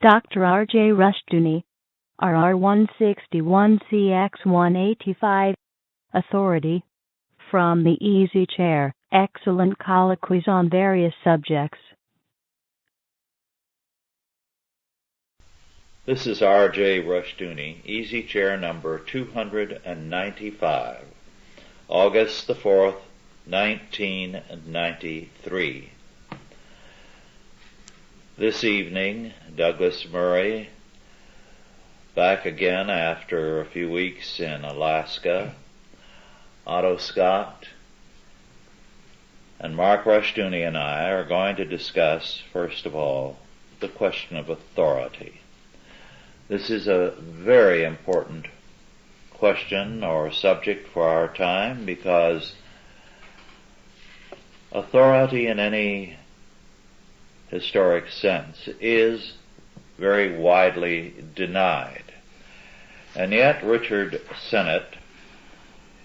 Dr. R.J. Rushdoony, RR161CX185, Authority, from the Easy Chair, excellent colloquies on various subjects. This is R.J. Rushdoony, Easy Chair number 295, August the 4th, 1993. This evening, Douglas Murray, back again after a few weeks in Alaska, Otto Scott, and Mark Rushdoony and I are going to discuss, first of all, the question of authority. This is a very important question or subject for our time because authority in any historic sense is very widely denied. And yet Richard Sennett,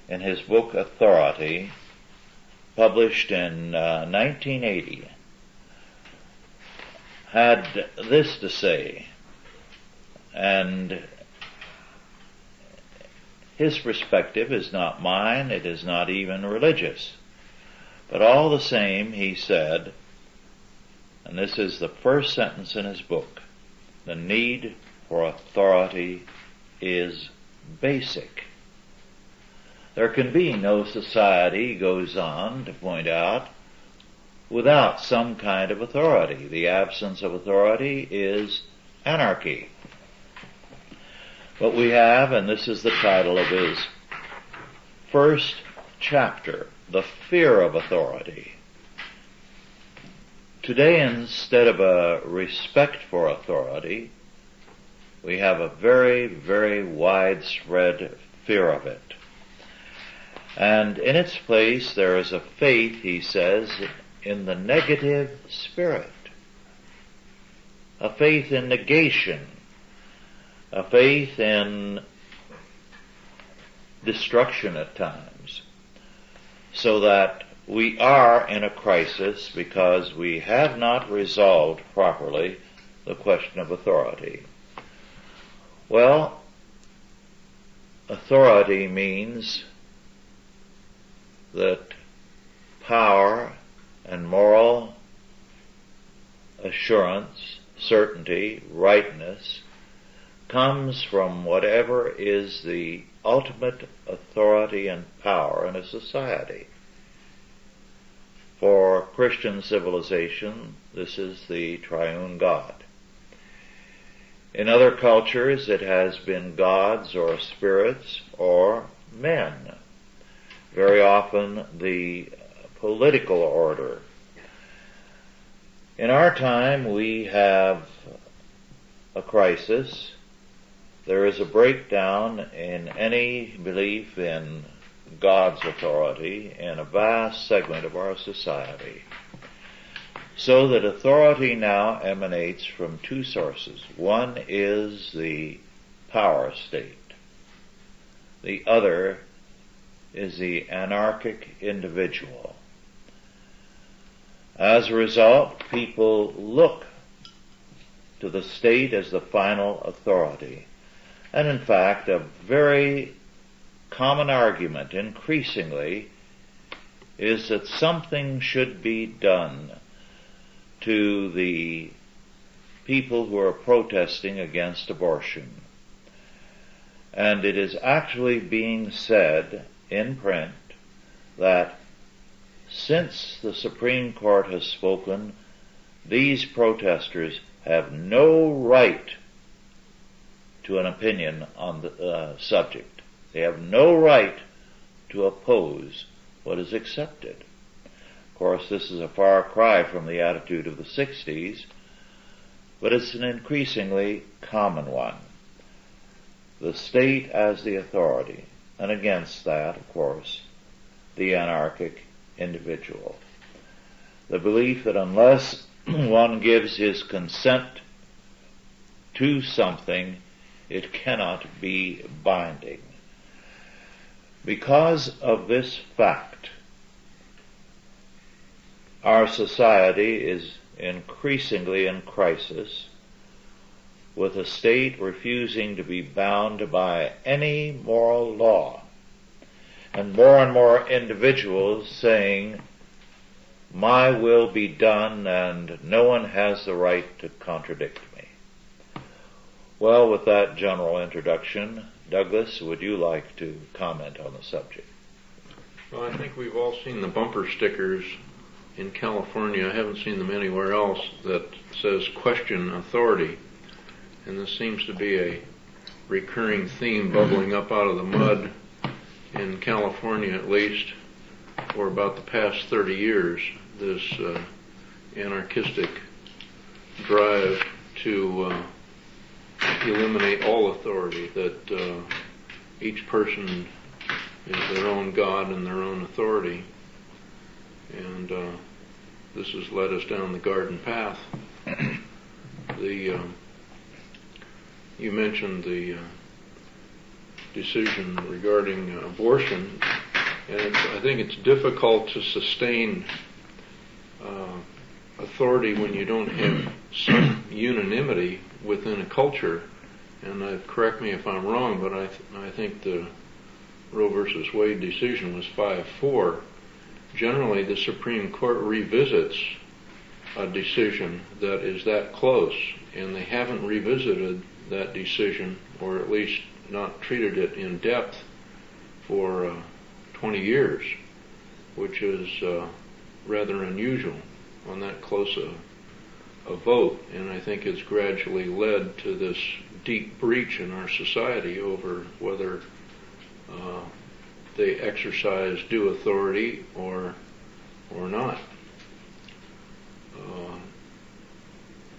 in his book Authority, published in 1980, had this to say, and his perspective is not mine, it is not even religious. But all the same, he said, and this is the first sentence in his book, the need for authority is basic. There can be no society, he goes on to point out, without some kind of authority. The absence of authority is anarchy. But we have, and this is the title of his first chapter, The Fear of Authority. Today, instead of a respect for authority, we have a very, very widespread fear of it. And in its place, there is a faith, he says, in the negative spirit, a faith in negation, a faith in destruction at times, so that we are in a crisis because we have not resolved properly the question of authority. Well, authority means that power and moral assurance, certainty, rightness comes from whatever is the ultimate authority and power in a society. For Christian civilization, this is the triune God. In other cultures, it has been gods or spirits or men. Very often the political order. In our time, we have a crisis. There is a breakdown in any belief in God's authority in a vast segment of our society, so that authority now emanates from two sources. One is the power state. The other is the anarchic individual. As a result, people look to the state as the final authority. And in fact, a very common argument, increasingly, is that something should be done to the people who are protesting against abortion. And it is actually being said in print that since the Supreme Court has spoken, these protesters have no right to an opinion on the subject. They have no right to oppose what is accepted. Of course, this is a far cry from the attitude of the 60s, but it's an increasingly common one. The state as the authority, and against that, of course, the anarchic individual. The belief that unless one gives his consent to something, it cannot be binding. Because of this fact, our society is increasingly in crisis with a state refusing to be bound by any moral law, and more individuals saying, "My will be done and no one has the right to contradict me." Well, with that general introduction, Douglas, would you like to comment on the subject? Well, I think we've all seen the bumper stickers in California. I haven't seen them anywhere else that says "question authority." And this seems to be a recurring theme bubbling up out of the mud in California, at least, for about the past 30 years, this anarchistic drive to eliminate all authority, that each person is their own God and their own authority. And this has led us down the garden path. You mentioned the decision regarding abortion, and I think it's difficult to sustain authority when you don't have some unanimity within a culture. And correct me if I'm wrong, but I think the Roe versus Wade decision was 5-4. Generally, the Supreme Court revisits a decision that is that close, and they haven't revisited that decision, or at least not treated it in depth, for 20 years, which is rather unusual on that close a vote. And I think it's gradually led to this deep breach in our society over whether they exercise due authority or not.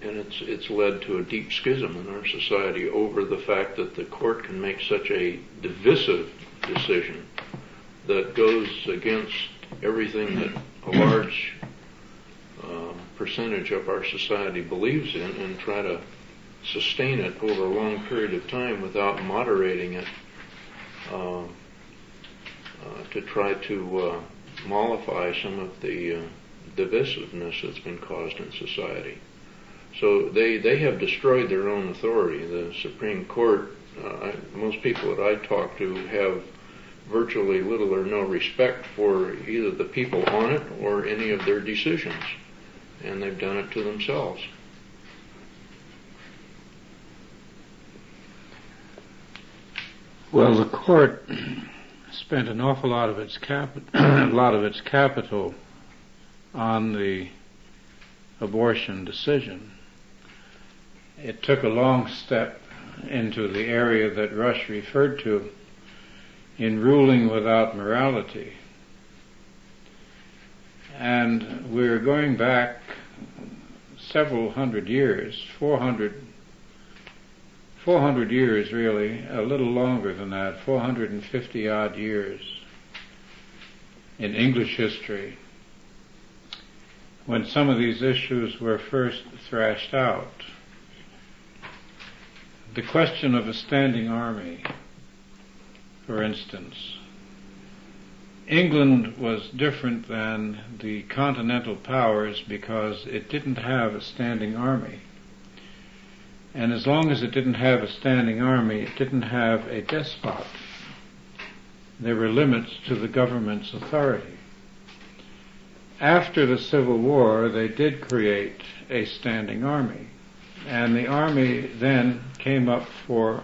And it's led to a deep schism in our society over the fact that the court can make such a divisive decision that goes against everything that a large percentage of our society believes in, and try to sustain it over a long period of time without moderating it, to try to mollify some of the divisiveness that's been caused in society. So they have destroyed their own authority. The Supreme Court, most people that I talk to have virtually little or no respect for either the people on it or any of their decisions, and they've done it to themselves. Well, the court spent an awful lot of its capital on the abortion decision. It took a long step into the area that Rush referred to in ruling without morality. And we're going back several hundred years, 400 years really, a little longer than that, 450 odd years in English history, when some of these issues were first thrashed out. The question of a standing army, for instance. England was different than the continental powers because it didn't have a standing army. And as long as it didn't have a standing army, it didn't have a despot. There were limits to the government's authority. After the Civil War, they did create a standing army. And the army then came up for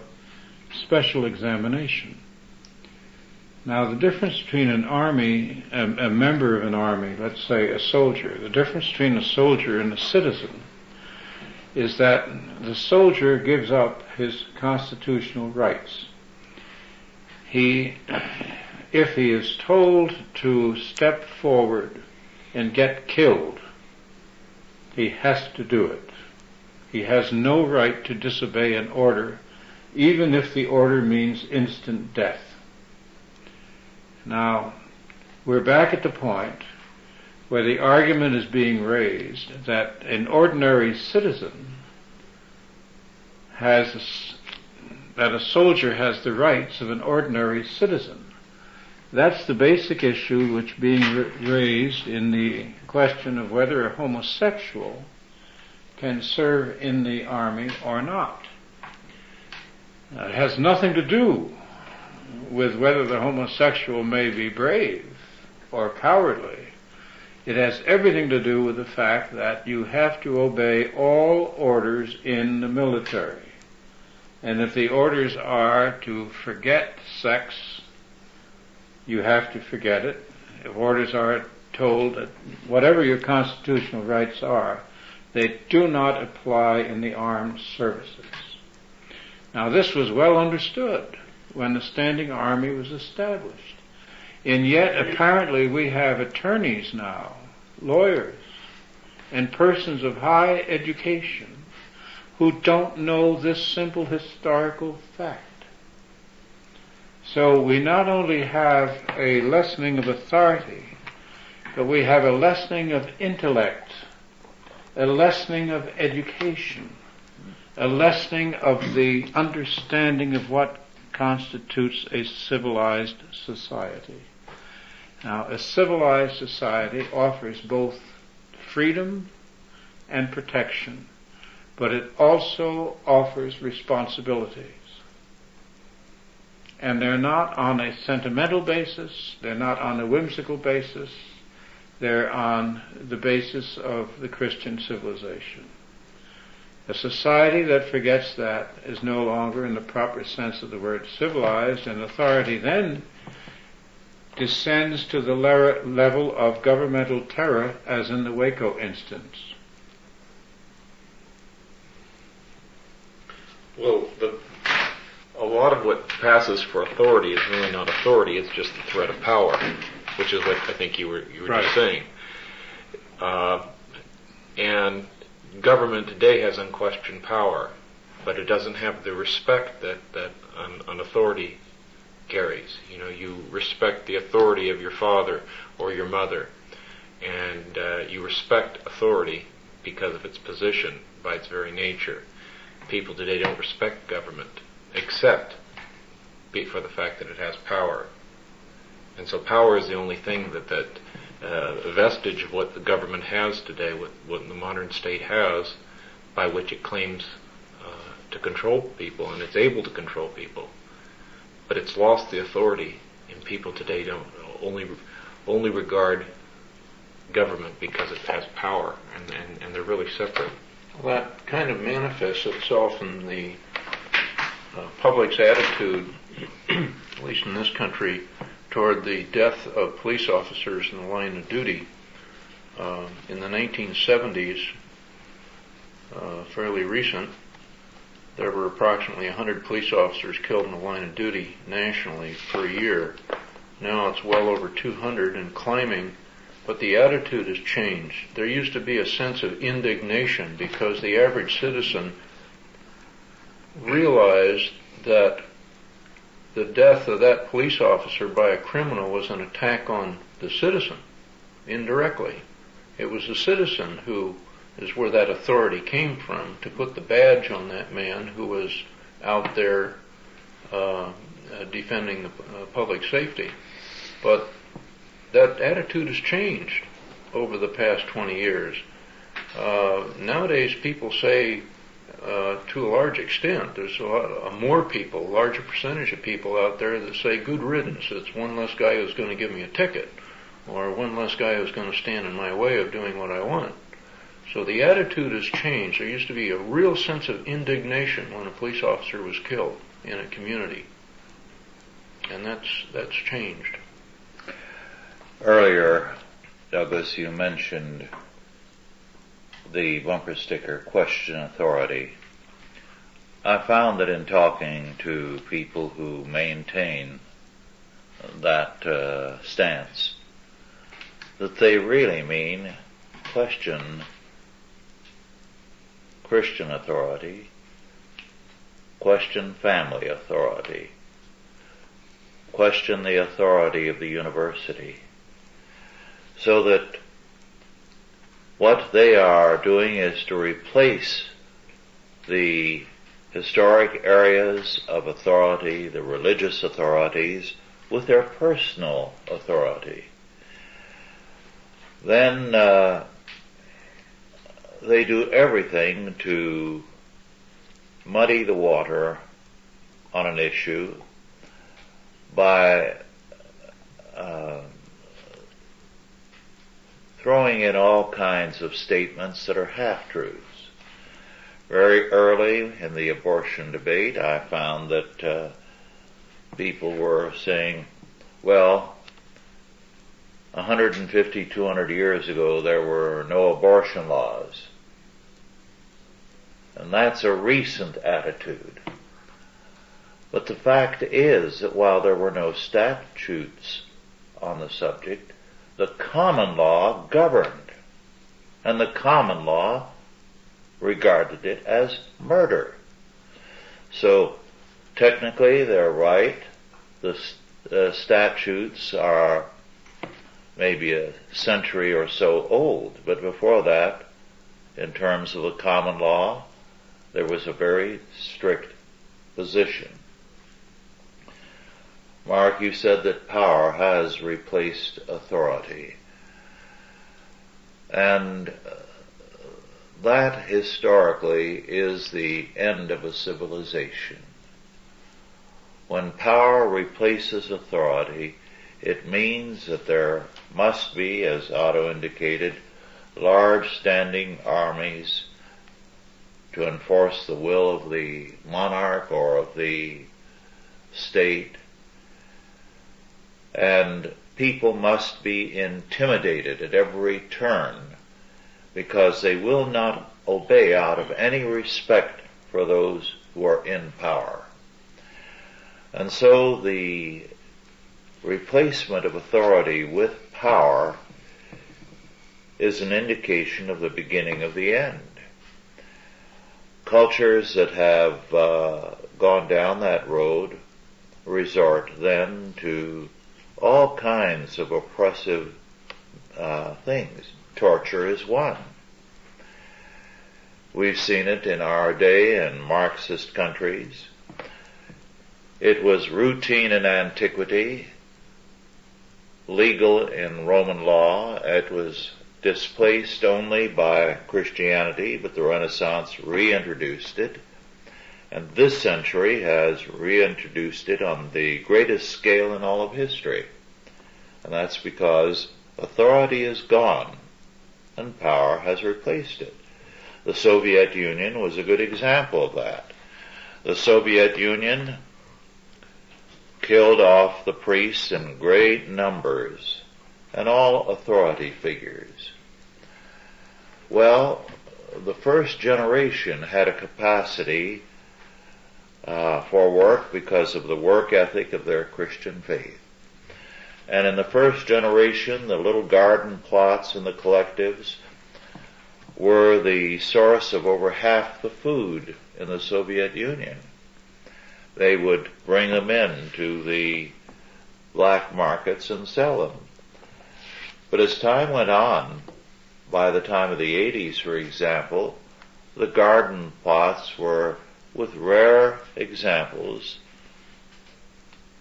special examination. Now, the difference between an army, a member of an army, let's say a soldier, the difference between a soldier and a citizen is that the soldier gives up his constitutional rights. If he is told to step forward and get killed, he has to do it. He has no right to disobey an order, even if the order means instant death. Now, we're back at the point where the argument is being raised that an ordinary citizen that a soldier has the rights of an ordinary citizen. That's the basic issue which being raised in the question of whether a homosexual can serve in the army or not. It has nothing to do with whether the homosexual may be brave or cowardly. It has everything to do with the fact that you have to obey all orders in the military. And if the orders are to forget sex, you have to forget it. If orders are told that whatever your constitutional rights are, they do not apply in the armed services. Now, this was well understood when the standing army was established. And yet, apparently, we have attorneys now, lawyers, and persons of high education who don't know this simple historical fact. So we not only have a lessening of authority, but we have a lessening of intellect, a lessening of education, a lessening of the understanding of what constitutes a civilized society. Now, a civilized society offers both freedom and protection, but it also offers responsibilities. And they're not on a sentimental basis, they're not on a whimsical basis, they're on the basis of the Christian civilization. A society that forgets that is no longer, in the proper sense of the word, civilized, and authority then descends to the level of governmental terror, as in the Waco instance. Well, a lot of what passes for authority is really not authority, it's just the threat of power, which is what I think you were Right. just saying. And government today has unquestioned power, but it doesn't have the respect that an authority carries. You know, you respect the authority of your father or your mother, and you respect authority because of its position, by its very nature. People today don't respect government, except for the fact that it has power. And so power is the only thing that a vestige of what the government has today, what the modern state has, by which it claims to control people, and it's able to control people. But it's lost the authority, and people today don't only regard government because it has power, and they're really separate. Well, that kind of manifests itself in the public's attitude, at least in this country, toward the death of police officers in the line of duty. In the 1970s, fairly recent, there were approximately 100 police officers killed in the line of duty nationally per year. Now it's well over 200 and climbing, but the attitude has changed. There used to be a sense of indignation because the average citizen realized that the death of that police officer by a criminal was an attack on the citizen, indirectly. It was the citizen who is where that authority came from, to put the badge on that man who was out there defending the public safety. But that attitude has changed over the past 20 years. Nowadays people say, to a large extent, there's a larger percentage of people out there that say good riddance. It's one less guy who's going to give me a ticket, or one less guy who's going to stand in my way of doing what I want. So the attitude has changed. There used to be a real sense of indignation when a police officer was killed in a community, and that's changed. Earlier, Douglas, you mentioned the bumper sticker, question authority. I found that in talking to people who maintain that stance, that they really mean question Christian authority, question family authority, question the authority of the university, so that what they are doing is to replace the historic areas of authority, the religious authorities, with their personal authority. Then they do everything to muddy the water on an issue by throwing in all kinds of statements that are half-truths. Very early in the abortion debate, I found that people were saying, well, 150, 200 years ago there were no abortion laws. And that's a recent attitude. But the fact is that while there were no statutes on the subject, the common law governed. And the common law regarded it as murder. So technically they're right. The statutes are maybe a century or so old, but before that, in terms of the common law, there was a very strict position. Mark, you said that power has replaced authority. And that historically is the end of a civilization. When power replaces authority, it means that there must be, as Otto indicated, large standing armies to enforce the will of the monarch or of the state. And people must be intimidated at every turn because they will not obey out of any respect for those who are in power. And so the replacement of authority with power is an indication of the beginning of the end. Cultures that have gone down that road resort then to all kinds of oppressive things. Torture is one. We've seen it in our day in Marxist countries. It was routine in antiquity, legal in Roman law. It was displaced only by Christianity, but the Renaissance reintroduced it. And this century has reintroduced it on the greatest scale in all of history. And that's because authority is gone and power has replaced it. The Soviet Union was a good example of that. The Soviet Union killed off the priests in great numbers and all authority figures. Well, the first generation had a capacity for work because of the work ethic of their Christian faith. And in the first generation, the little garden plots and the collectives were the source of over half the food in the Soviet Union. They would bring them in to the black markets and sell them. But as time went on, by the time of the 80s, for example, the garden plots were, with rare examples,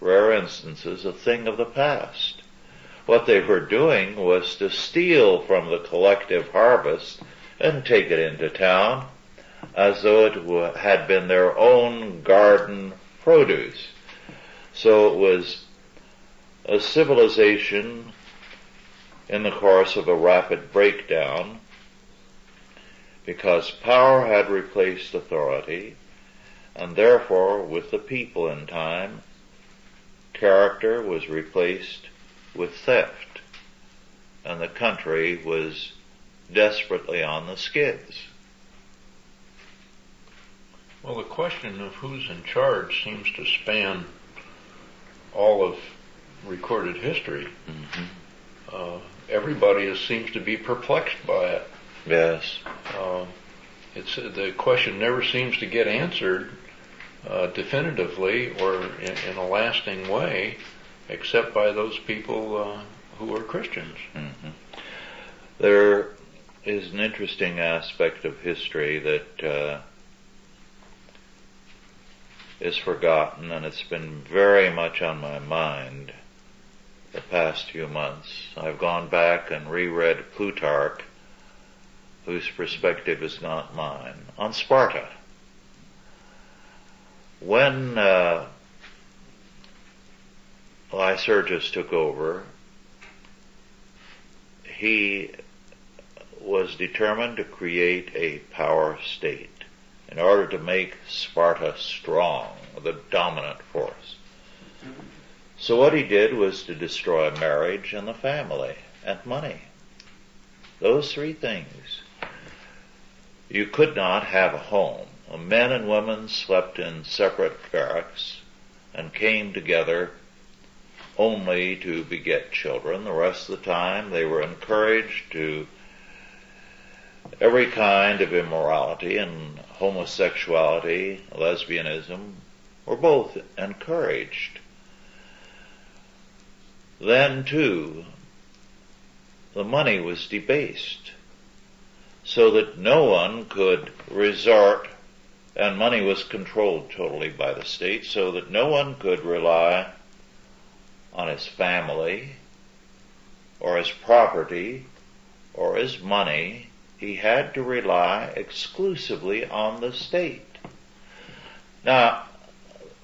rare instances, a thing of the past. What they were doing was to steal from the collective harvest and take it into town as though it had been their own garden produce. So it was a civilization in the course of a rapid breakdown because power had replaced authority, and therefore with the people in time, character was replaced with theft, and the country was desperately on the skids. Well, the question of who's in charge seems to span all of recorded history. Mm-hmm. Everybody seems to be perplexed by it. Yes. The question never seems to get answered definitively or in a lasting way, except by those people who are Christians. Mm-hmm. There is an interesting aspect of history that is forgotten, and it's been very much on my mind the past few months. I've gone back and reread Plutarch, whose perspective is not mine, on Sparta. when Lycurgus took over, he was determined to create a power state in order to make Sparta strong, the dominant force. So what he did was to destroy marriage and the family and money. Those three things. You could not have a home. Men and women slept in separate barracks and came together only to beget children. The rest of the time they were encouraged to every kind of immorality, and homosexuality, lesbianism were both encouraged. Then, too, the money was debased so that no one could resort, and money was controlled totally by the state, so that no one could rely on his family or his property or his money. He had to rely exclusively on the state. Now,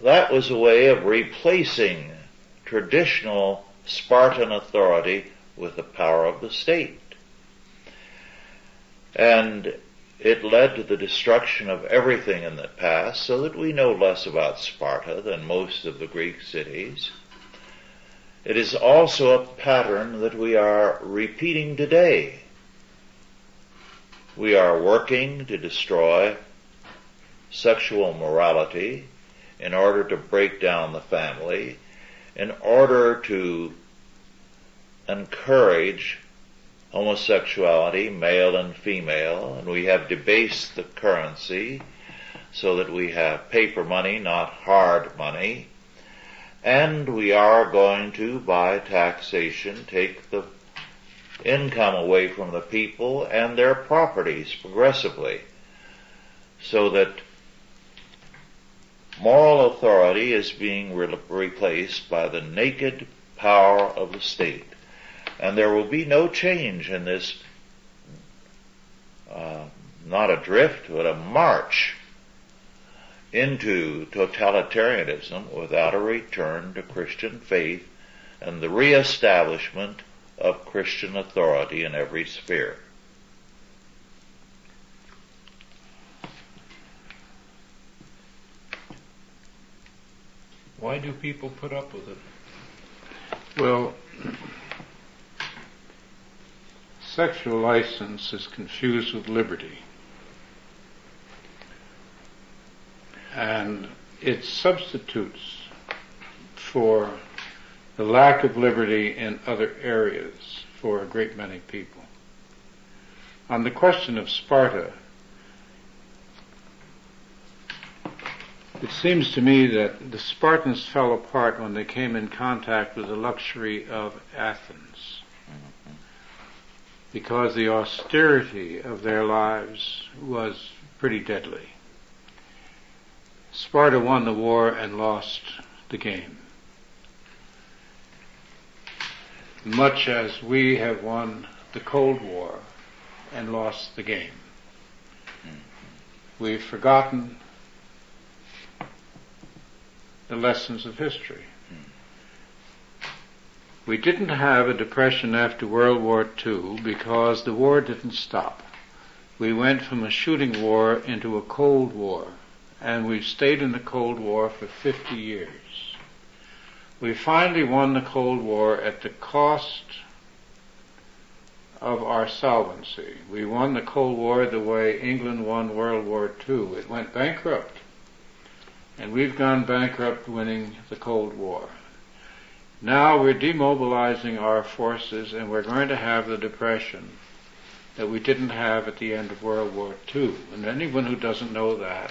that was a way of replacing traditional Spartan authority with the power of the state. And it led to the destruction of everything in the past, so that we know less about Sparta than most of the Greek cities. It is also a pattern that we are repeating today. We are working to destroy sexual morality in order to break down the family, in order to encourage homosexuality, male and female, and we have debased the currency so that we have paper money, not hard money, and we are going to, by taxation, take the income away from the people and their properties progressively, so that moral authority is being replaced by the naked power of the state. And there will be no change in this, not a drift, but a march into totalitarianism without a return to Christian faith and the reestablishment of Christian authority in every sphere. Why do people put up with it? Well, sexual license is confused with liberty. And it substitutes for the lack of liberty in other areas for a great many people. On the question of Sparta, it seems to me that the Spartans fell apart when they came in contact with the luxury of Athens, because the austerity of their lives was pretty deadly. Sparta won the war and lost the game, much as we have won the Cold War and lost the game. We've forgotten the lessons of history. We didn't have a depression after World War II because the war didn't stop. We went from a shooting war into a Cold War, and we've stayed in the Cold War for 50 years. We finally won the Cold War at the cost of our solvency. We won the Cold War the way England won World War II. It went bankrupt. And we've gone bankrupt winning the Cold War. Now we're demobilizing our forces, and we're going to have the depression that we didn't have at the end of World War II. And anyone who doesn't know that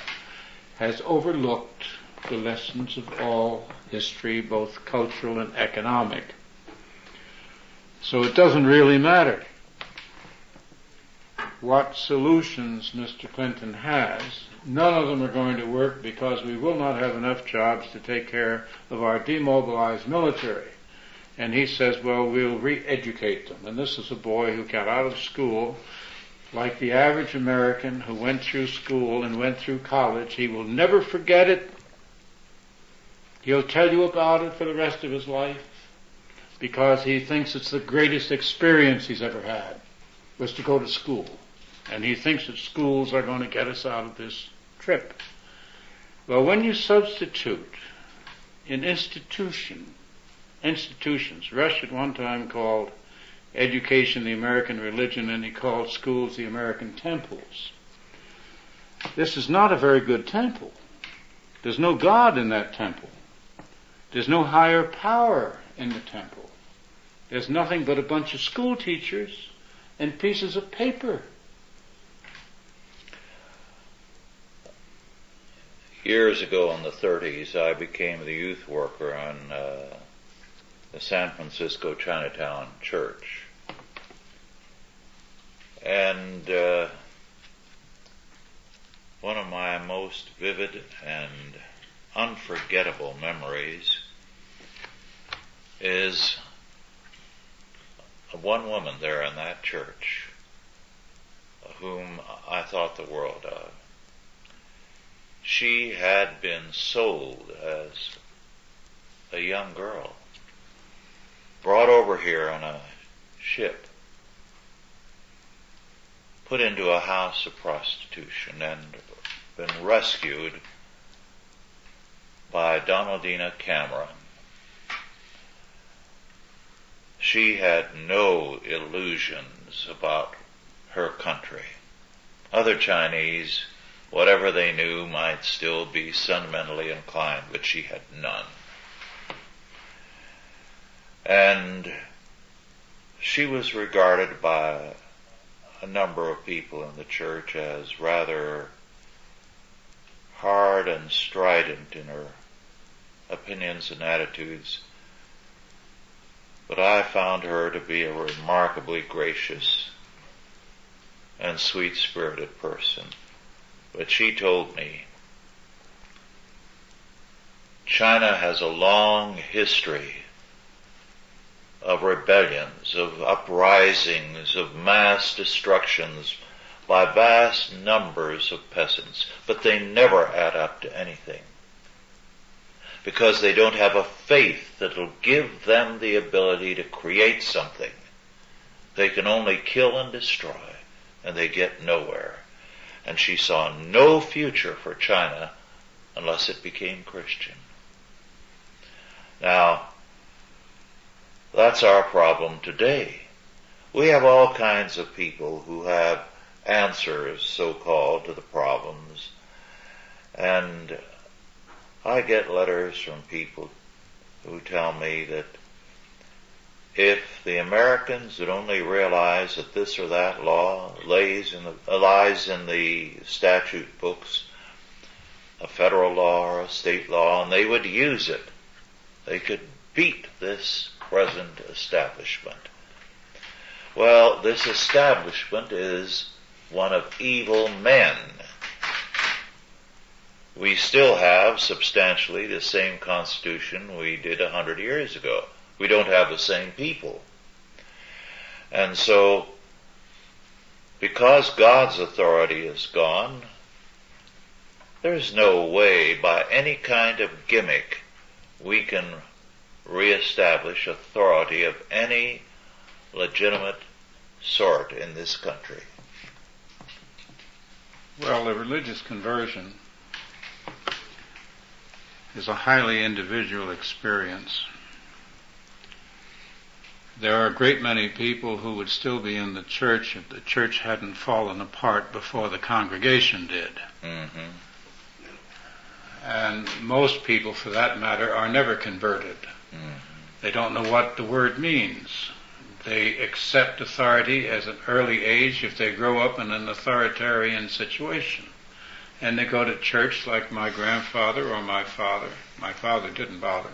has overlooked the lessons of all history, both cultural and economic. So it doesn't really matter what solutions Mr. Clinton has. None of them are going to work because we will not have enough jobs to take care of our demobilized military. And he says, well, we'll re-educate them. And this is a boy who got out of school like the average American who went through school and went through college. He will never forget it. He'll tell you about it for the rest of his life because he thinks it's the greatest experience he's ever had, was to go to school. And he thinks that schools are going to get us out of this trip. Well, when you substitute in institutions, Rush at one time called education the American religion, and he called schools the American temples. This is not a very good temple. There's no God in that temple. There's no higher power in the temple. There's nothing but a bunch of school teachers and pieces of paper. Years ago in the 30s, I became the youth worker on the San Francisco Chinatown Church. And one of my most vivid and unforgettable memories is one woman there in that church whom I thought the world of. She had been sold as a young girl, brought over here on a ship, put into a house of prostitution, and been rescued by Donaldina Cameron. She had no illusions about her country. Other Chinese, whatever they knew, might still be sentimentally inclined, but she had none. And she was regarded by a number of people in the church as rather hard and strident in her opinions and attitudes. But I found her to be a remarkably gracious and sweet-spirited person. But she told me, China has a long history of rebellions, of uprisings, of mass destructions by vast numbers of peasants, but they never add up to anything. Because they don't have a faith that'll give them the ability to create something. They can only kill and destroy, and they get nowhere. And she saw no future for China unless it became Christian. Now, that's our problem today. We have all kinds of people who have answers, so-called, to the problems. And I get letters from people who tell me that if the Americans would only realize that this or that law lies in the statute books, a federal law or a state law, and they would use it, they could beat this present establishment. Well, this establishment is one of evil men. We still have substantially the same constitution we did 100 years ago. We don't have the same people. And so, because God's authority is gone, there's no way by any kind of gimmick we can reestablish authority of any legitimate sort in this country. Well, the religious conversion is a highly individual experience. There are a great many people who would still be in the church if the church hadn't fallen apart before the congregation did. Mm-hmm. And most people, for that matter, are never converted. Mm-hmm. They don't know what the word means. They accept authority as an early age if they grow up in an authoritarian situation. And they go to church like my grandfather or my father. My father didn't bother.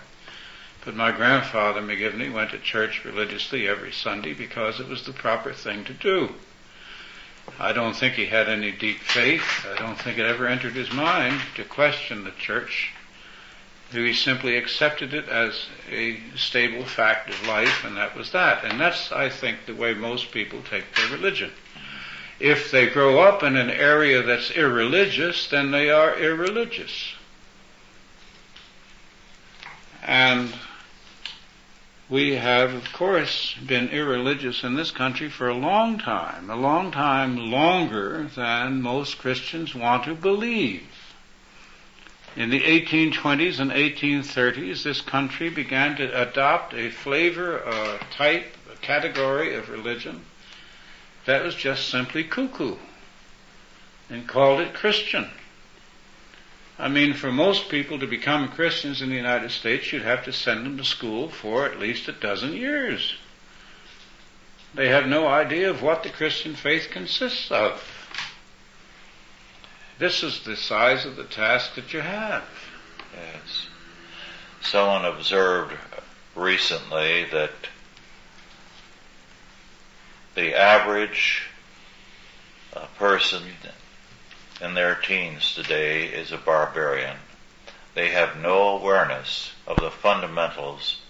But my grandfather, McGivney, went to church religiously every Sunday because it was the proper thing to do. I don't think he had any deep faith. I don't think it ever entered his mind to question the church. He simply accepted it as a stable fact of life, and that was that. And that's, I think, the way most people take their religion. If they grow up in an area that's irreligious, then they are irreligious. And we have, of course, been irreligious in this country for a long time longer than most Christians want to believe. In the 1820s and 1830s, this country began to adopt a flavor, a type, a category of religion that was just simply cuckoo, and called it Christian. I mean, for most people to become Christians in the United States, you'd have to send them to school for at least a dozen years. They have no idea of what the Christian faith consists of. This is the size of the task that you have. Yes. Someone observed recently that the average person in their teens today is a barbarian. They have no awareness of the fundamentals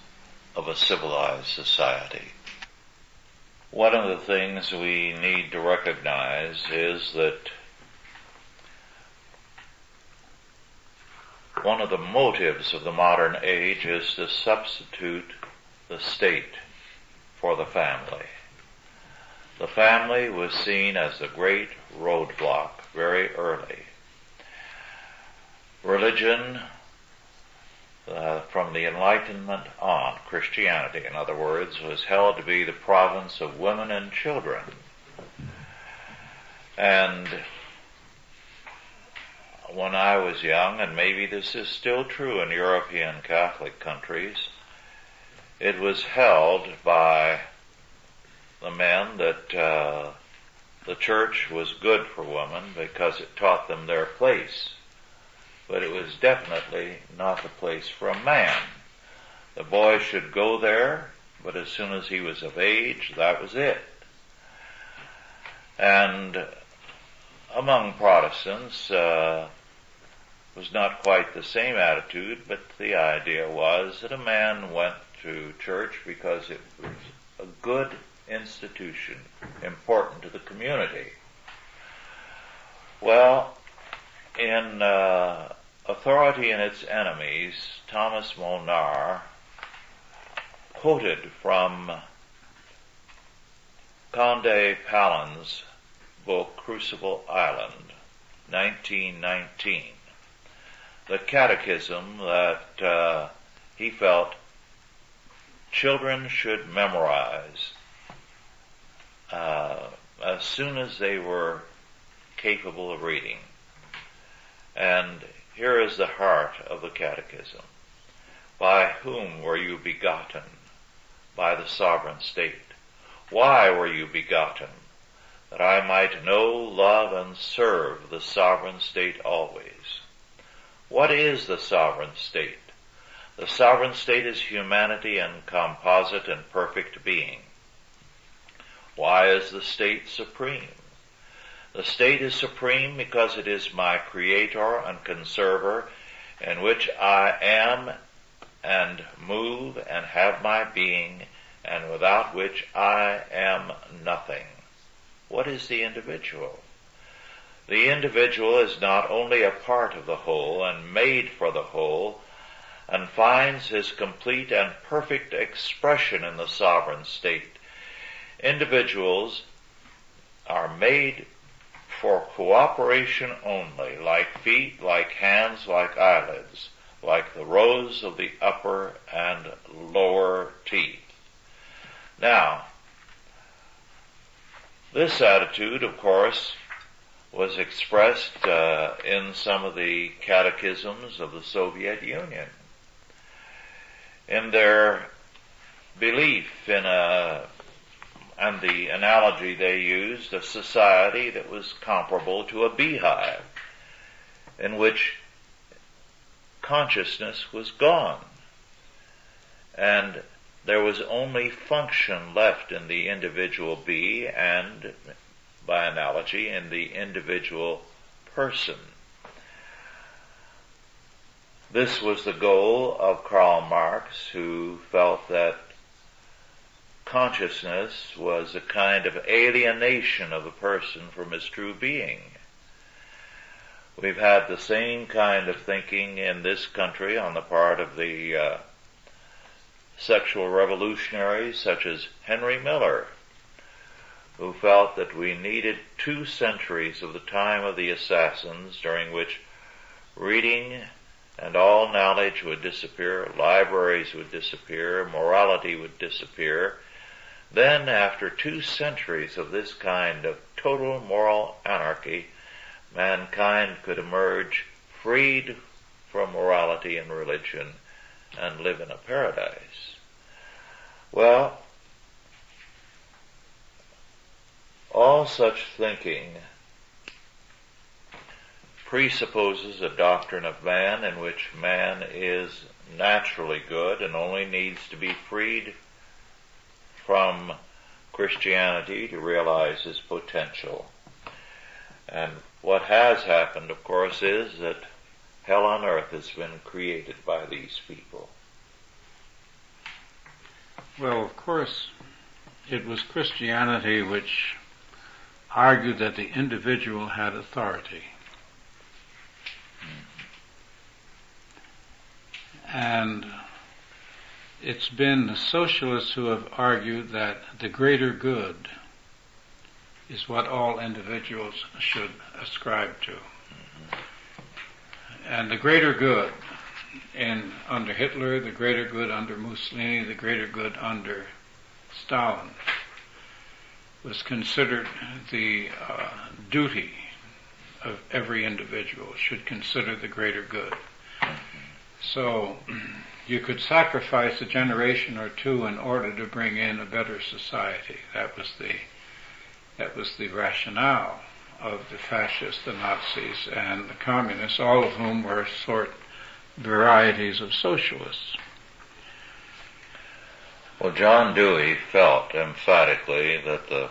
of a civilized society. One of the things we need to recognize is that one of the motives of the modern age is to substitute the state for the family. The family was seen as the great roadblock very early. Religion, from the Enlightenment on, Christianity, in other words, was held to be the province of women and children. And when I was young, and maybe this is still true in European Catholic countries, it was held by the men that the church was good for women because it taught them their place. But it was definitely not the place for a man. The boy should go there, but as soon as he was of age, that was it. And among Protestants, was not quite the same attitude, but the idea was that a man went to church because it was a good institution, important to the community. Well, in Authority and Its Enemies, Thomas Molnar quoted from Conde Palin's book, Crucible Island, 1919, the catechism that he felt children should memorize as soon as they were capable of reading. And here is the heart of the catechism. By whom were you begotten? By the sovereign state. Why were you begotten? That I might know, love, and serve the sovereign state always. What is the sovereign state? The sovereign state is humanity in composite and perfect being. Why is the state supreme? The state is supreme because it is my creator and conserver, in which I am and move and have my being, and without which I am nothing. What is the individual? The individual is not only a part of the whole and made for the whole, and finds his complete and perfect expression in the sovereign state. Individuals are made for cooperation only, like feet, like hands, like eyelids, like the rows of the upper and lower teeth. Now, this attitude, of course, was expressed in some of the catechisms of the Soviet Union. In their belief in and the analogy they used, a society that was comparable to a beehive, in which consciousness was gone, and there was only function left in the individual bee and, by analogy, in the individual person. This was the goal of Karl Marx, who felt that consciousness was a kind of alienation of the person from his true being. We've had the same kind of thinking in this country on the part of the sexual revolutionaries such as Henry Miller, who felt that we needed 2 centuries of the time of the assassins, during which reading and all knowledge would disappear, libraries would disappear, morality would disappear. Then, after 2 centuries of this kind of total moral anarchy, mankind could emerge freed from morality and religion and live in a paradise. Well, all such thinking presupposes a doctrine of man in which man is naturally good and only needs to be freed from Christianity to realize his potential. And what has happened, of course, is that hell on earth has been created by these people. Well, of course, it was Christianity which argued that the individual had authority. And it's been the socialists who have argued that the greater good is what all individuals should ascribe to. And the greater good under Hitler, the greater good under Mussolini, the greater good under Stalin was considered the duty of every individual, should consider the greater good. So you could sacrifice a generation or 2 in order to bring in a better society. That was the rationale of the fascists, the Nazis, and the communists, all of whom were varieties of socialists. Well, John Dewey felt emphatically that the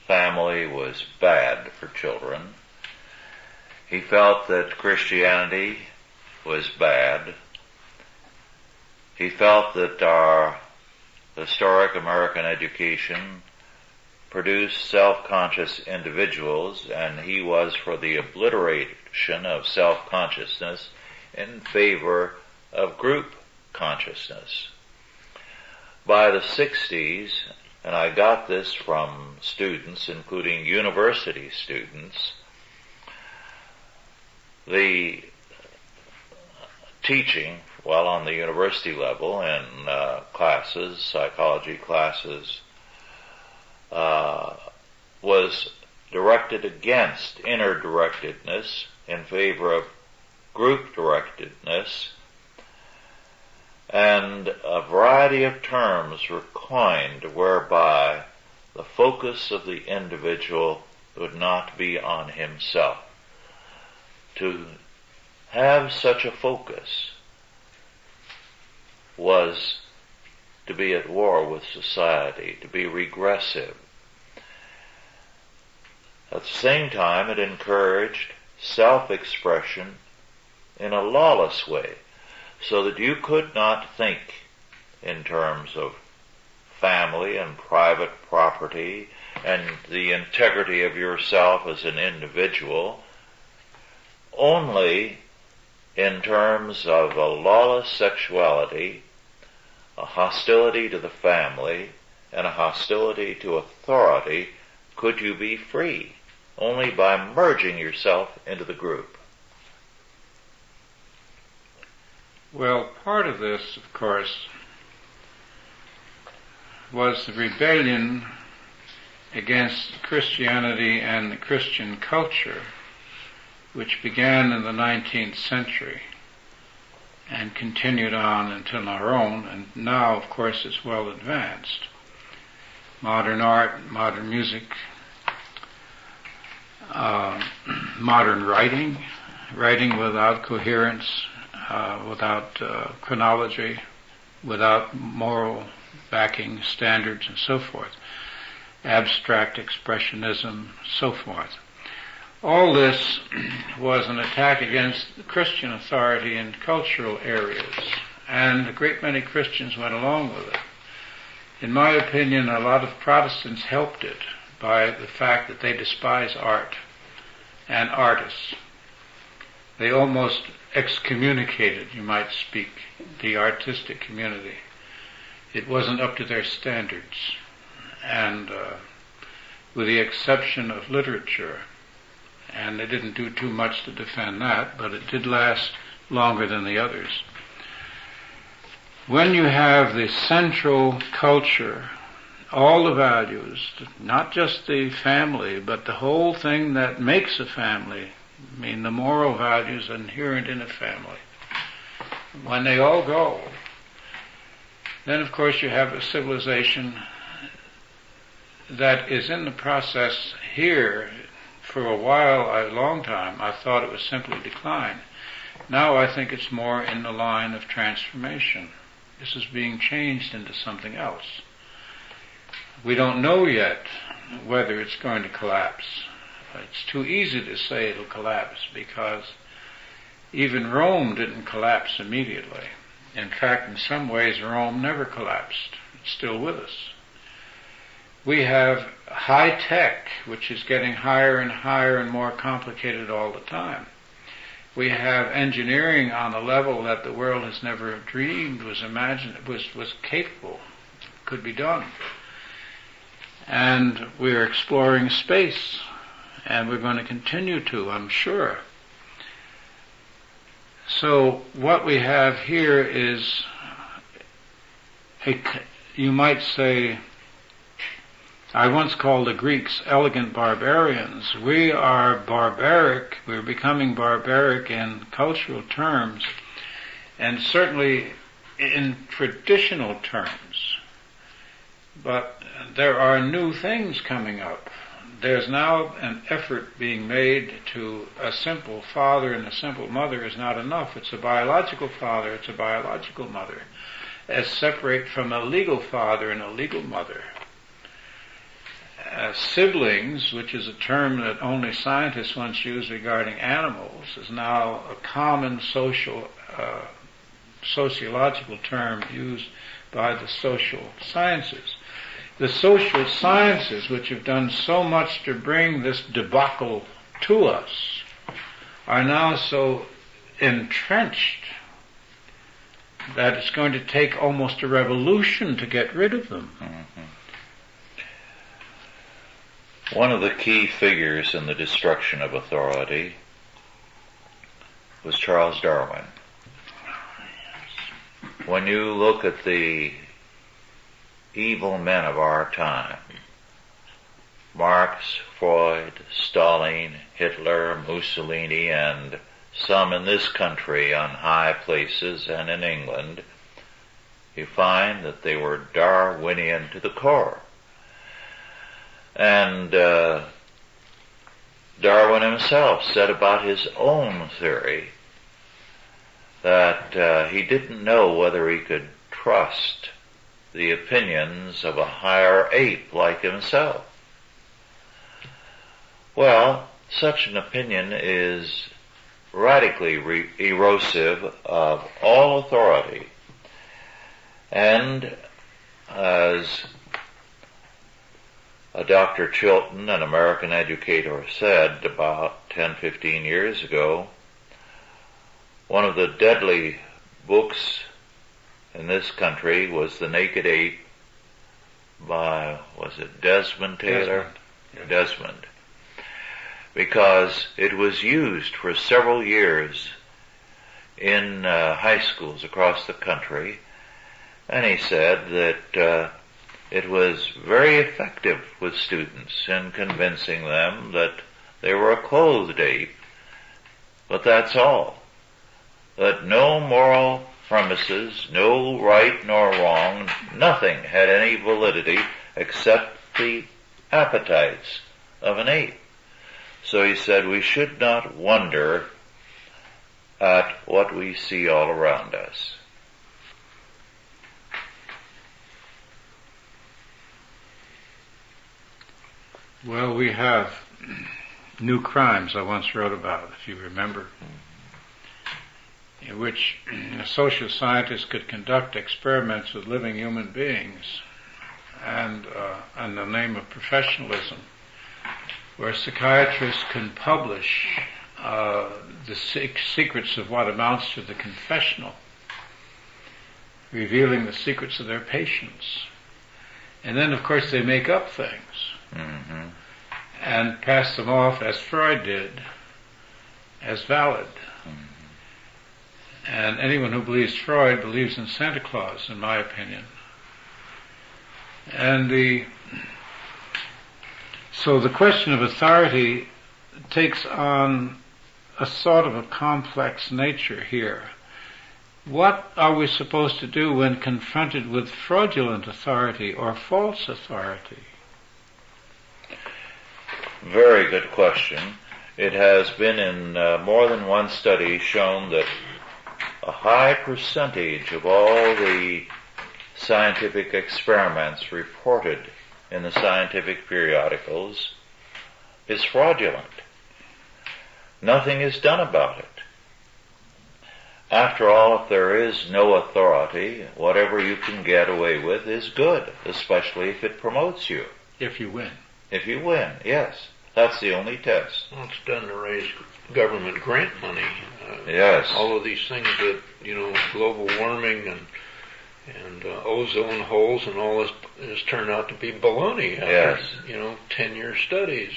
family was bad for children. He felt that Christianity was bad. He felt that our historic American education produced self-conscious individuals, and he was for the obliteration of self-consciousness in favor of group consciousness. By the 60s, and I got this from students, including university students, the teaching, while on the university level in classes, psychology classes, was directed against inner-directedness in favor of group-directedness, and a variety of terms were coined whereby the focus of the individual would not be on himself. To have such a focus was to be at war with society, to be regressive. At the same time, it encouraged self-expression in a lawless way, so that you could not think in terms of family and private property and the integrity of yourself as an individual, only in terms of a lawless sexuality, a hostility to the family, and a hostility to authority could you be free, only by merging yourself into the group. Well, part of this, of course, was the rebellion against Christianity and the Christian culture, which began in the 19th century and continued on until our own, and now, of course, it's well advanced. Modern art, modern music, modern writing without coherence, without chronology, without moral backing standards, and so forth. Abstract expressionism, so forth. All this was an attack against Christian authority in cultural areas, and a great many Christians went along with it. In my opinion, a lot of Protestants helped it by the fact that they despise art and artists. They almost excommunicated, you might speak, the artistic community. it wasn't up to their standards. And with the exception of literature, and they didn't do too much to defend that, but it did last longer than the others. When you have the central culture, all the values, not just the family, but the whole thing that makes a family, I mean the moral values inherent in a family, when they all go, then of course you have a civilization that is in the process here. For a while, a long time, I thought it was simply decline. Now I think it's more in the line of transformation. This is being changed into something else. We don't know yet whether it's going to collapse. It's too easy to say it'll collapse because even Rome didn't collapse immediately. In fact, in some ways, Rome never collapsed. It's still with us. We have high tech, which is getting higher and higher and more complicated all the time. We have engineering on a level that the world has never dreamed was capable, could be done. And we're exploring space, and we're going to continue to, I'm sure. So what we have here is, you might say, I once called the Greeks elegant barbarians. We are barbaric, we're becoming barbaric in cultural terms, and certainly in traditional terms. But there are new things coming up. There's now an effort being made to a simple father and a simple mother is not enough. It's a biological father, it's a biological mother, as separate from a legal father and a legal mother. Siblings, which is a term that only scientists once used regarding animals, is now a common sociological term used by the social sciences. The social sciences, which have done so much to bring this debacle to us, are now so entrenched that it's going to take almost a revolution to get rid of them. Mm-hmm. One of the key figures in the destruction of authority was Charles Darwin. When you look at the evil men of our time, Marx, Freud, Stalin, Hitler, Mussolini, and some in this country on high places and in England, you find that they were Darwinian to the core. And Darwin himself said about his own theory that he didn't know whether he could trust the opinions of a higher ape like himself. Well, such an opinion is radically erosive of all authority. And as Dr. Chilton, an American educator, said about 10-15 years ago, one of the deadly books in this country was The Naked Ape by, was it Desmond Taylor? Desmond. Because it was used for several years in high schools across the country, and he said that it was very effective with students in convincing them that they were a clothed ape, but that's all. That no moral premises, no right nor wrong, nothing had any validity except the appetites of an ape. So he said we should not wonder at what we see all around us. Well, we have new crimes I once wrote about, if you remember, in which social scientists could conduct experiments with living human beings and in the name of professionalism, where psychiatrists can publish the secrets of what amounts to the confessional. revealing the secrets of their patients. And then, of course, they make up things and pass them off, as Freud did, as valid. And anyone who believes Freud believes in Santa Claus, in my opinion. And so the question of authority takes on a sort of a complex nature here. What are we supposed to do when confronted with fraudulent authority or false authority? Very good question. It has been in more than one study shown that a high percentage of all the scientific experiments reported in the scientific periodicals is fraudulent. Nothing is done about it. After all, if there is no authority, whatever you can get away with is good, especially if it promotes you. If you win. If you win, yes. That's the only test. Well, it's done to raise government grant money. Yes. All of these things that, global warming and ozone holes and all this has turned out to be baloney after, 10-year studies.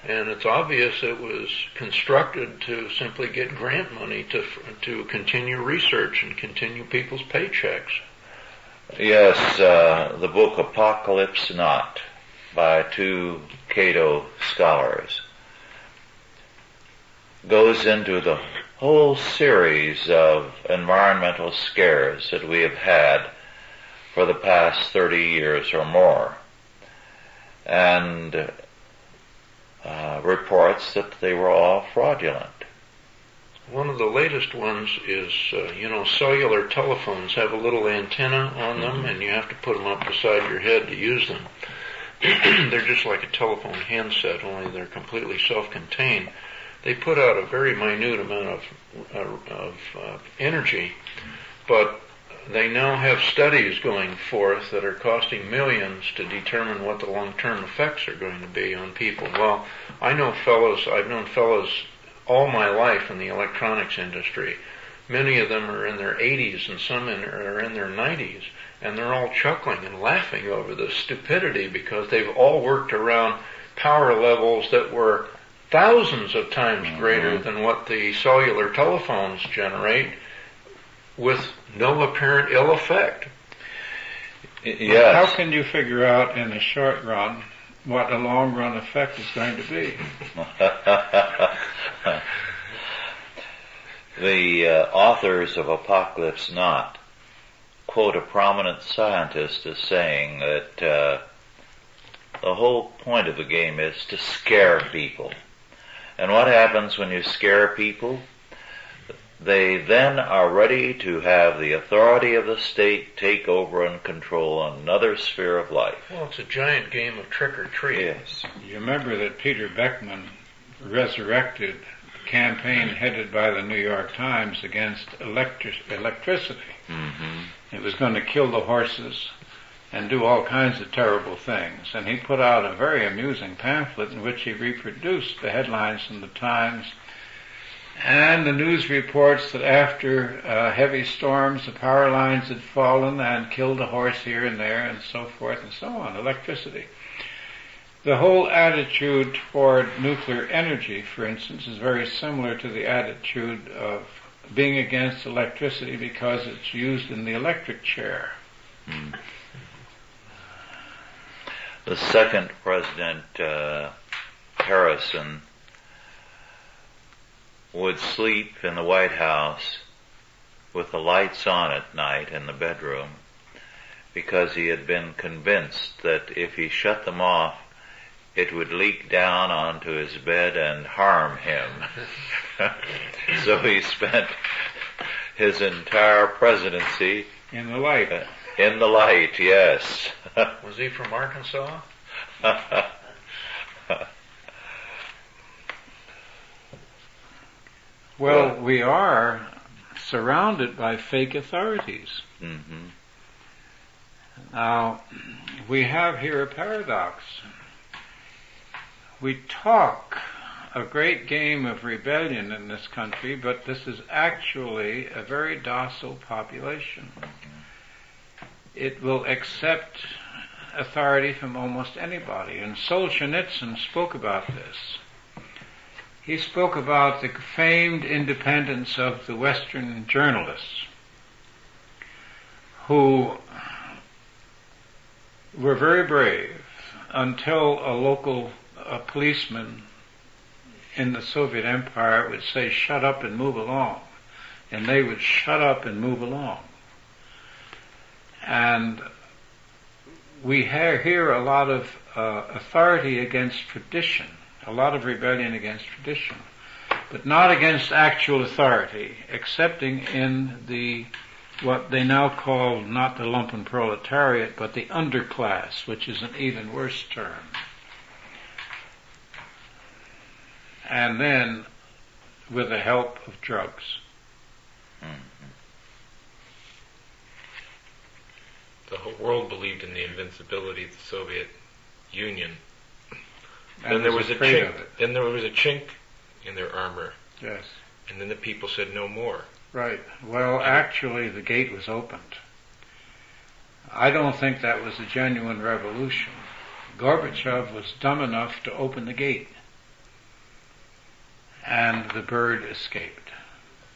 And it's obvious it was constructed to simply get grant money to continue research and continue people's paychecks. Yes, the book Apocalypse Not by two Cato scholars goes into the whole series of environmental scares that we have had for the past 30 years or more, and reports that they were all fraudulent. One of the latest ones is, cellular telephones have a little antenna on them, and you have to put them up beside your head to use them. They're just like a telephone handset, only they're completely self-contained. They put out a very minute amount of energy, but they now have studies going forth that are costing millions to determine what the long-term effects are going to be on people. Well, I've known fellows all my life in the electronics industry. Many of them are in their 80s and some are in their 90s, and they're all chuckling and laughing over the stupidity because they've all worked around power levels that were thousands of times greater than what the cellular telephones generate, with no apparent ill effect. Yes. How can you figure out in the short run what a long run effect is going to be? The authors of Apocalypse Not quote a prominent scientist as saying that the whole point of the game is to scare people. And what happens when you scare people? They then are ready to have the authority of the state take over and control another sphere of life. Well, it's a giant game of trick or treat. Yes. You remember that Peter Beckman resurrected the campaign headed by the New York Times against electricity. It was going to kill the horses and do all kinds of terrible things. And he put out a very amusing pamphlet in which he reproduced the headlines from the Times and the news reports that after heavy storms the power lines had fallen and killed a horse here and there and so forth and so on. Electricity. The whole attitude toward nuclear energy, for instance, is very similar to the attitude of being against electricity because it's used in the electric chair. The second president, Harrison, would sleep in the White House with the lights on at night in the bedroom because he had been convinced that if he shut them off, it would leak down onto his bed and harm him. So he spent his entire presidency in the light. In the light, yes. Was he from Arkansas? Well, we are surrounded by fake authorities. Now, we have here a paradox. We talk a great game of rebellion in this country, but this is actually a very docile population. it will accept authority from almost anybody. And Solzhenitsyn spoke about this. He spoke about the famed independence of the Western journalists, who were very brave until a local policeman in the Soviet Empire would say, "Shut up and move along." And they would shut up and move along. And we hear a lot of authority against tradition, a lot of rebellion against tradition, but not against actual authority, excepting in the what they now call not the lumpen proletariat, but the underclass, which is an even worse term. And then with the help of drugs. The whole world believed in the invincibility of the Soviet Union. And then there was a afraid chink. of it. Then there was a chink in their armor. Yes. And then the people said no more. Right. Well, actually, the gate was opened. I don't think that was a genuine revolution. Gorbachev was dumb enough to open the gate. And the bird escaped.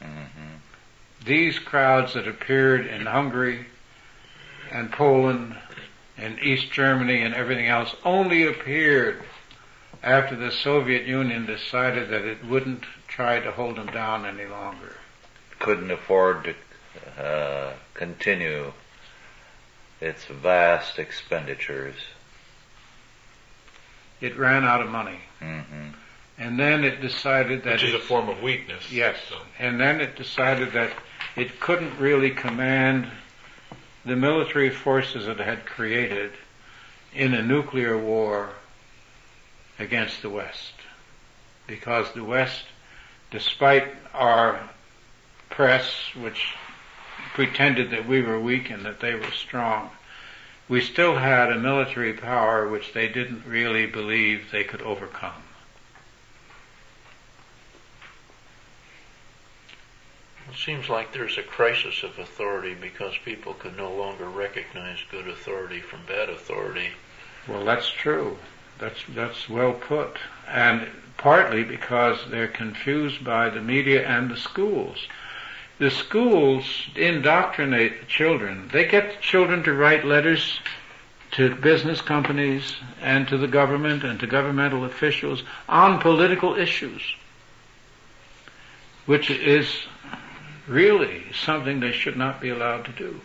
Mm-hmm. These crowds that appeared in Hungary and Poland and East Germany and everything else only appeared after the Soviet Union decided that it wouldn't try to hold them down any longer. Couldn't afford to continue its vast expenditures. It ran out of money. Mm-hmm. And then it decided that... Which is a form of weakness. Yes. So. And then it decided that it couldn't really command the military forces it had created in a nuclear war against the West. Because the West, despite our press, which pretended that we were weak and that they were strong, we still had a military power which they didn't really believe they could overcome. It seems like there's a crisis of authority because people can no longer recognize good authority from bad authority. Well, that's true. That's well put. And partly because they're confused by the media and the schools. The schools indoctrinate the children. They get the children to write letters to business companies and to the government and to governmental officials on political issues, which is really something they should not be allowed to do.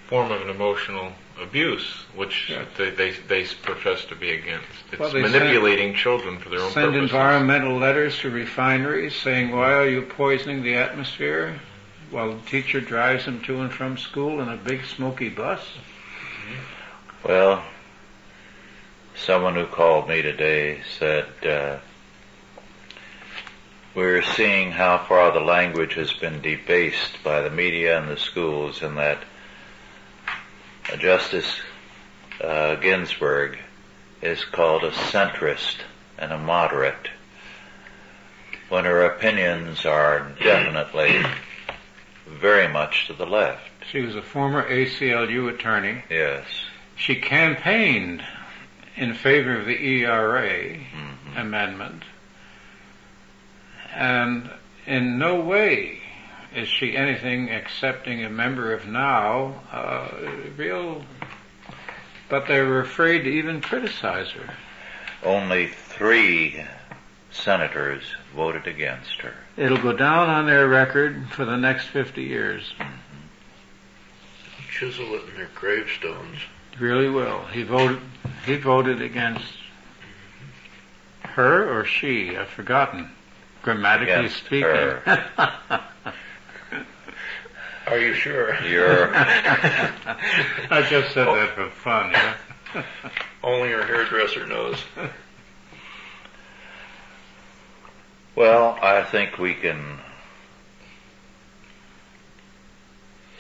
Form of an emotional abuse, which Yes. they profess to be against. It's Well, they manipulating children for their own Send purposes. environmental letters to refineries saying, "Why are you poisoning the atmosphere?" while the teacher drives them to and from school in a big smoky bus. Well, someone who called me today said, we're seeing how far the language has been debased by the media and the schools, and that Justice Ginsburg is called a centrist and a moderate, when her opinions are definitely very much to the left. She was a former ACLU attorney. Yes. She campaigned in favor of the ERA Mm-hmm. amendment, and in no way is she anything excepting a member of now, but they were afraid to even criticize her. Only 3 senators voted against her. It'll go down on their record for the next 50 years. Chisel it in their gravestones. Really will. He voted against her or she, I've forgotten. Grammatically Against speaking. her. Are you sure? I just said that for fun. Huh? Only her hairdresser knows. Well, I think we can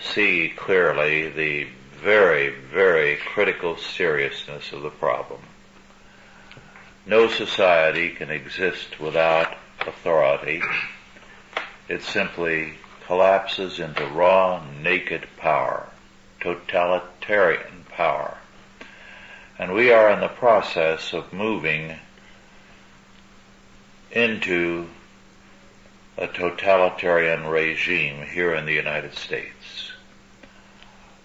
see clearly the very, very critical seriousness of the problem. No society can exist without authority. It simply collapses into raw, naked power. totalitarian power. And we are in the process of moving into a totalitarian regime here in the United States.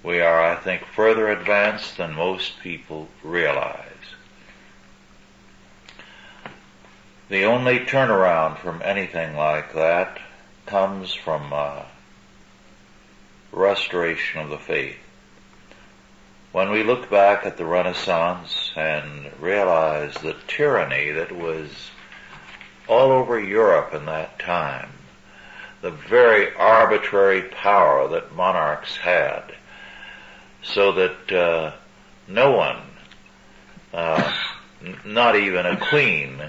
We are, I think, further advanced than most people realize. The only turnaround from anything like that comes from restoration of the faith. When we look back at the Renaissance and realize the tyranny that was all over Europe in that time, the very arbitrary power that monarchs had, so that no one, not even a queen,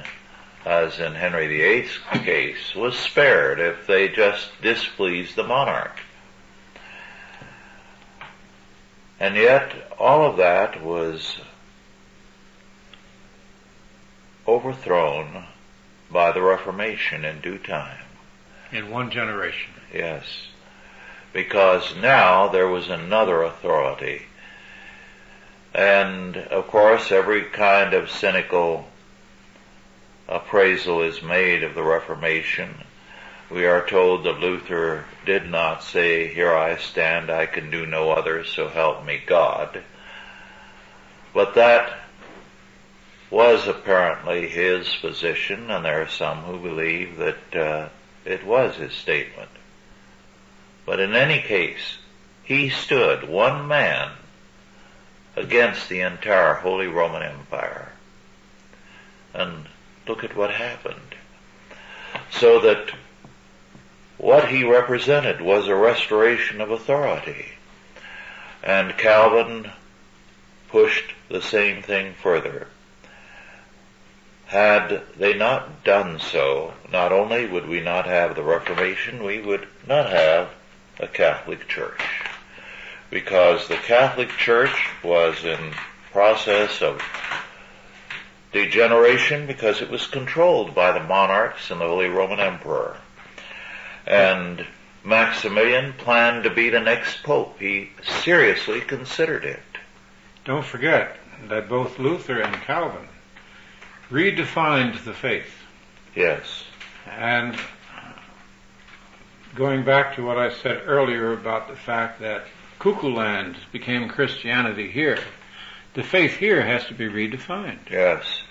as in Henry VIII's case, was spared if they just displeased the monarch. And yet, all of that was overthrown by the Reformation in due time. In one generation. Yes. Because now there was another authority. And, of course, every kind of cynical appraisal is made of the Reformation. We are told that Luther did not say, "Here I stand, I can do no other, so help me God." But that was apparently his position, and there are some who believe that it was his statement. But in any case, he stood, one man, against the entire Holy Roman Empire. And look at what happened. So that what he represented was a restoration of authority. And Calvin pushed the same thing further. Had they not done so, not only would we not have the Reformation, we would not have a Catholic Church. Because the Catholic Church was in process of degeneration because it was controlled by the monarchs and the Holy Roman Emperor. And Maximilian planned to be the next pope. He seriously considered it. Don't forget that both Luther and Calvin redefined the faith. Yes. And going back to what I said earlier about the fact that Cuckoo Land became Christianity here, the faith here has to be redefined. Yes.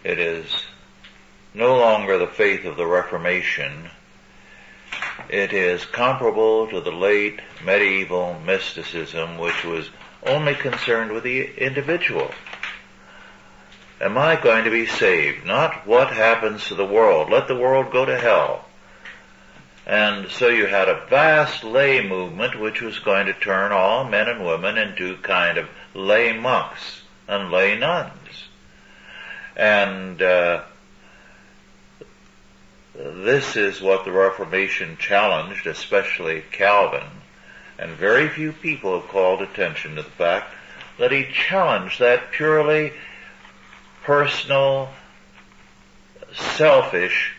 It is no longer the faith of the Reformation. It is comparable to the late medieval mysticism, which was only concerned with the individual. Am I going to be saved? Not what happens to the world. Let the world go to hell. And so you had a vast lay movement which was going to turn all men and women into kind of lay monks and lay nuns. And this is what the Reformation challenged, especially Calvin. And very few people have called attention to the fact that he challenged that purely personal, selfish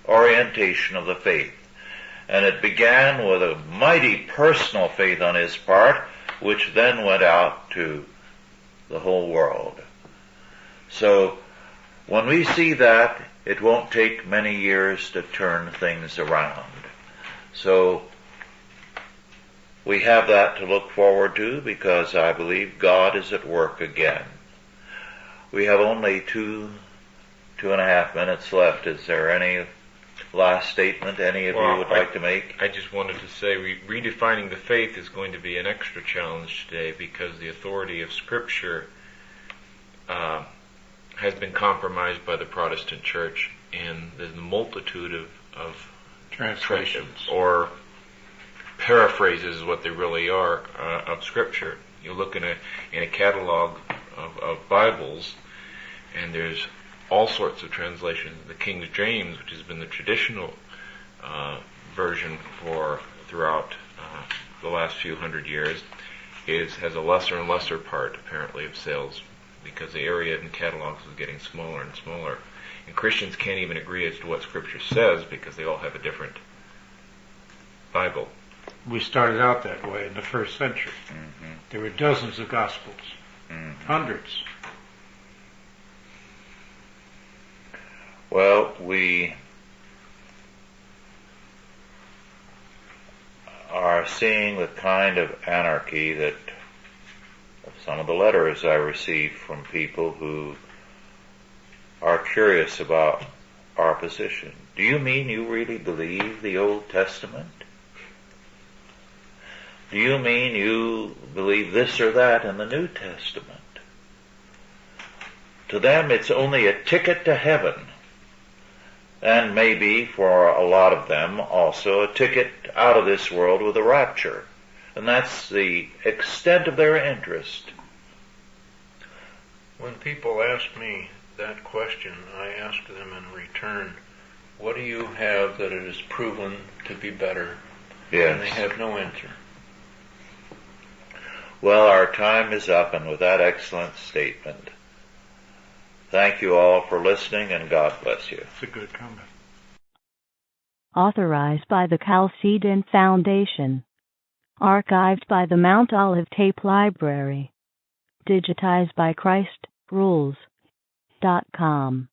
orientation of the faith. And it began with a mighty personal faith on his part, which then went out to the whole world. So, when we see that, it won't take many years to turn things around. So, we have that to look forward to because I believe God is at work again. We have only two and a half minutes left. Is there any last statement any of you would like to make? I just wanted to say redefining the faith is going to be an extra challenge today because the authority of Scripture has been compromised by the Protestant Church, and there's a multitude of Translations. Or paraphrases is what they really are of Scripture. You look in a catalog of Bibles, and there's all sorts of translations. The King James, which has been the traditional version for throughout the last few hundred years, has a lesser and lesser part, apparently, of sales because the area in catalogs is getting smaller and smaller. And Christians can't even agree as to what Scripture says because they all have a different Bible. We started out that way in the first century. Mm-hmm. There were dozens of Gospels, hundreds. Well, we are seeing the kind of anarchy that some of the letters I received from people who are curious about our position. Do you mean you really believe the Old Testament? Do you mean you believe this or that in the New Testament? To them, it's only a ticket to heaven. And maybe, for a lot of them, also a ticket out of this world with a rapture. And that's the extent of their interest. When people ask me that question, I ask them in return, what do you have that it is proven to be better? Yes. And they have no answer. Well, our time is up, and with that excellent statement, thank you all for listening, and God bless you. It's a good comment. Authorized by the Chalcedon Foundation. Archived by the Mount Olive Tape Library. Digitized by ChristRules.com.